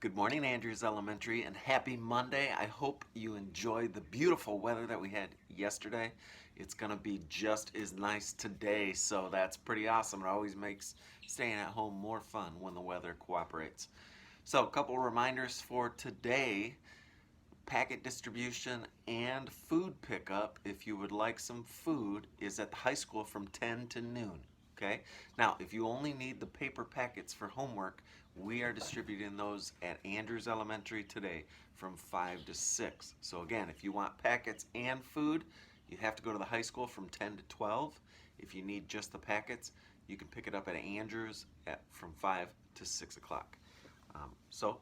Good morning, Andrews Elementary, and happy Monday. I hope you enjoyed the beautiful weather that we had yesterday. It's going to be just as nice today, so that's pretty awesome. It always makes staying at home more fun when the weather cooperates. So, a couple reminders for today: packet distribution and food pickup, if you would like some food, is at the high school from 10 to noon. Okay? Now, if you only need the paper packets for homework, we are distributing those at Andrews Elementary today from 5 to 6. So, again, if you want packets and food, you have to go to the high school from 10 to 12. If you need just the packets, you can pick it up at Andrews from 5 to 6 o'clock. So,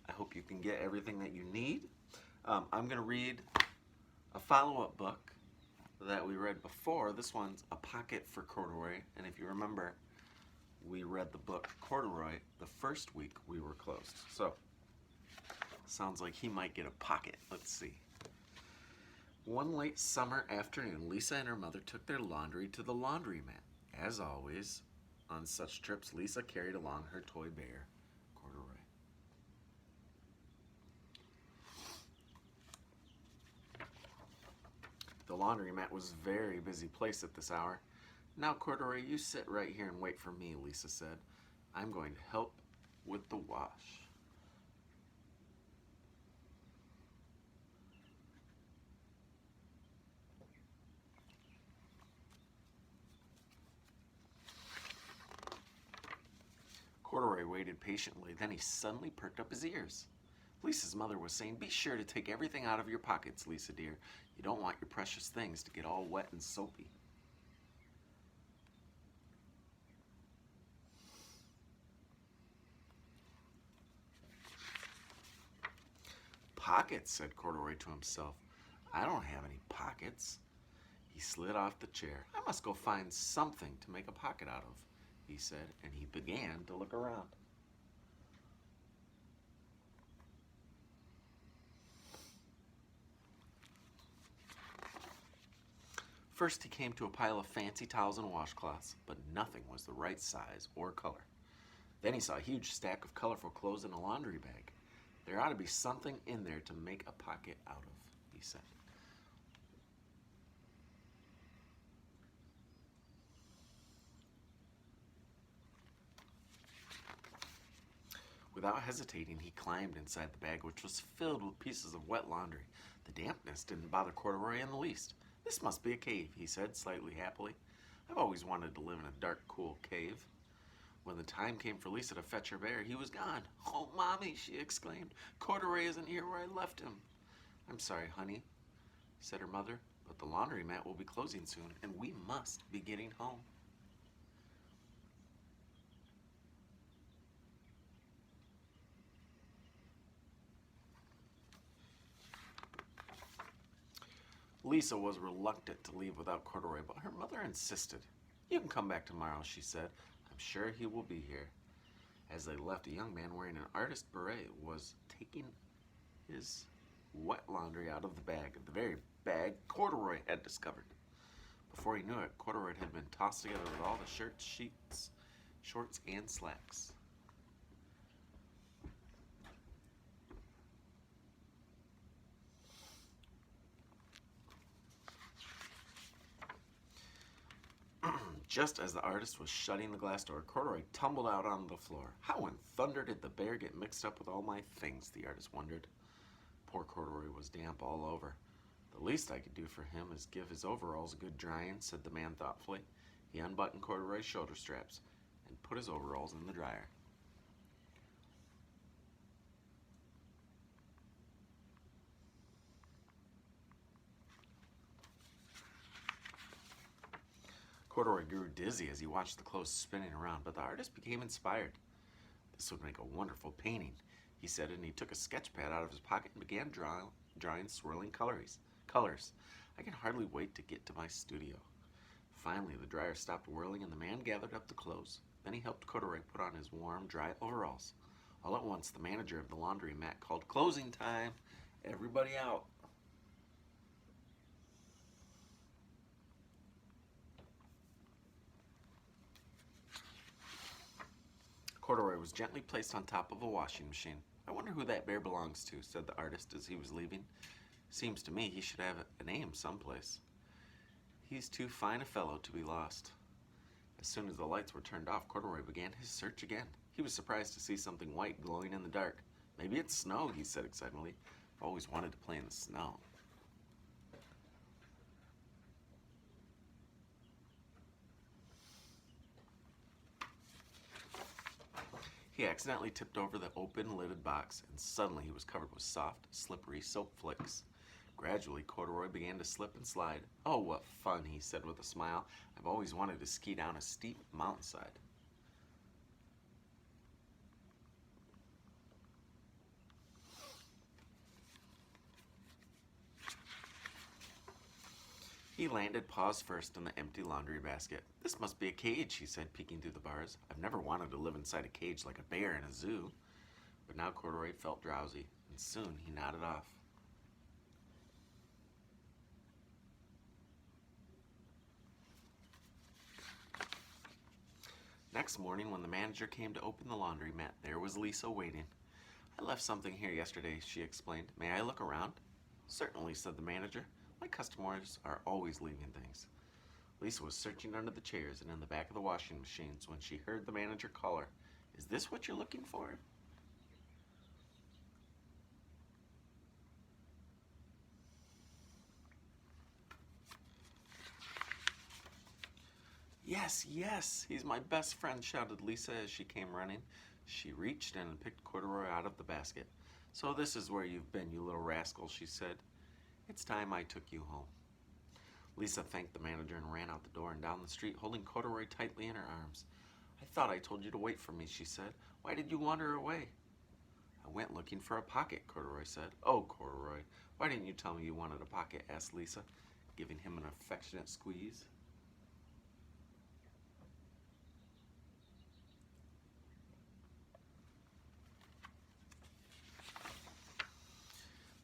I hope you can get everything that you need. I'm going to read a follow-up book that we read before. This one's A Pocket for Corduroy. And if you remember, we read the book Corduroy the first week we were closed. So, sounds like he might get a pocket. Let's see. One late summer afternoon, Lisa and her mother took their laundry to the laundromat. As always, on such trips, Lisa carried along her toy bear, Corduroy. The laundromat was a very busy place at this hour. Now, Corduroy, you sit right here and wait for me, Lisa said. I'm going to help with the wash. Corduroy waited patiently, then he suddenly perked up his ears. Lisa's mother was saying, "Be sure to take everything out of your pockets, Lisa dear. You don't want your precious things to get all wet and soapy." "Pockets," said Corduroy to himself. "I don't have any pockets." He slid off the chair. "I must go find something to make a pocket out of," he said, and he began to look around. First, he came to a pile of fancy towels and washcloths, but nothing was the right size or color. Then he saw a huge stack of colorful clothes in a laundry bag. "There ought to be something in there to make a pocket out of," he said. Without hesitating, he climbed inside the bag, which was filled with pieces of wet laundry. The dampness didn't bother Corduroy in the least. "This must be a cave," he said, slightly happily. "I've always wanted to live in a dark, cool cave." When the time came for Lisa to fetch her bear, he was gone. "Oh, Mommy," she exclaimed, "Corduroy isn't here where I left him." "I'm sorry, honey," said her mother, "but the laundromat will be closing soon, and we must be getting home." Lisa was reluctant to leave without Corduroy, but her mother insisted. "You can come back tomorrow," she said. "I'm sure he will be here." As they left, a young man wearing an artist beret was taking his wet laundry out of the bag, the very bag Corduroy had discovered. Before he knew it, Corduroy had been tossed together with all the shirts, sheets, shorts, and slacks. Just as the artist was shutting the glass door, Corduroy tumbled out onto the floor. "How in thunder did the bear get mixed up with all my things?" the artist wondered. Poor Corduroy was damp all over. "The least I could do for him is give his overalls a good drying," said the man thoughtfully. He unbuttoned Corduroy's shoulder straps and put his overalls in the dryer. Corduroy grew dizzy as he watched the clothes spinning around, but the artist became inspired. "This would make a wonderful painting," he said, and he took a sketch pad out of his pocket and began drawing swirling colors. "I can hardly wait to get to my studio." Finally, the dryer stopped whirling and the man gathered up the clothes. Then he helped Corduroy put on his warm, dry overalls. All at once, the manager of the laundromat called, "Closing time! Everybody out!" Corduroy was gently placed on top of a washing machine. I wonder who that bear belongs to, said the artist as he was leaving. Seems to me he should have a name someplace. He's too fine a fellow to be lost. As soon as the lights were turned off, Corduroy began his search again. He was surprised to see something white glowing in the dark. Maybe it's snow, he said excitedly. I've always wanted to play in the snow. He accidentally tipped over the open lidded box, and suddenly he was covered with soft, slippery soap flakes. Gradually, Corduroy began to slip and slide. Oh, what fun, he said with a smile. I've always wanted to ski down a steep mountainside. He landed paws first in the empty laundry basket. This must be a cage, he said, peeking through the bars. I've never wanted to live inside a cage like a bear in a zoo. But now Corduroy felt drowsy, and soon he nodded off. Next morning, when the manager came to open the laundromat, there was Lisa waiting. I left something here yesterday, she explained. May I look around? Certainly, said the manager. My customers are always leaving things. Lisa was searching under the chairs and in the back of the washing machines when she heard the manager call her. Is this what you're looking for? Yes, yes, he's my best friend, shouted Lisa as she came running. She reached in and picked Corduroy out of the basket. So this is where you've been, you little rascal, she said. It's time I took you home. Lisa thanked the manager and ran out the door and down the street, holding Corduroy tightly in her arms. I thought I told you to wait for me, she said. Why did you wander away? I went looking for a pocket, Corduroy said. Oh, Corduroy, why didn't you tell me you wanted a pocket, asked Lisa, giving him an affectionate squeeze.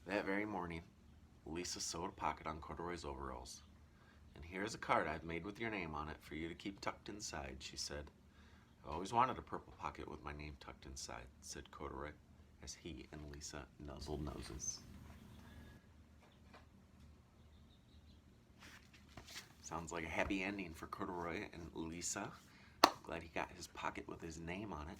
That very morning, Lisa sewed a pocket on Corduroy's overalls. And here's a card I've made with your name on it for you to keep tucked inside, she said. I've always wanted a purple pocket with my name tucked inside, said Corduroy, as he and Lisa nuzzled noses. Sounds like a happy ending for Corduroy and Lisa. Glad he got his pocket with his name on it.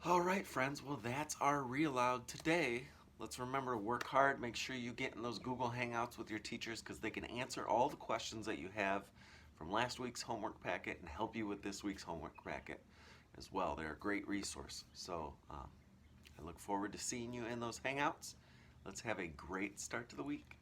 All right, friends, well, that's our Read Aloud today. Let's remember to work hard. Make sure you get in those Google Hangouts with your teachers because they can answer all the questions that you have from last week's homework packet and help you with this week's homework packet as well. They're a great resource. So I look forward to seeing you in those Hangouts. Let's have a great start to the week.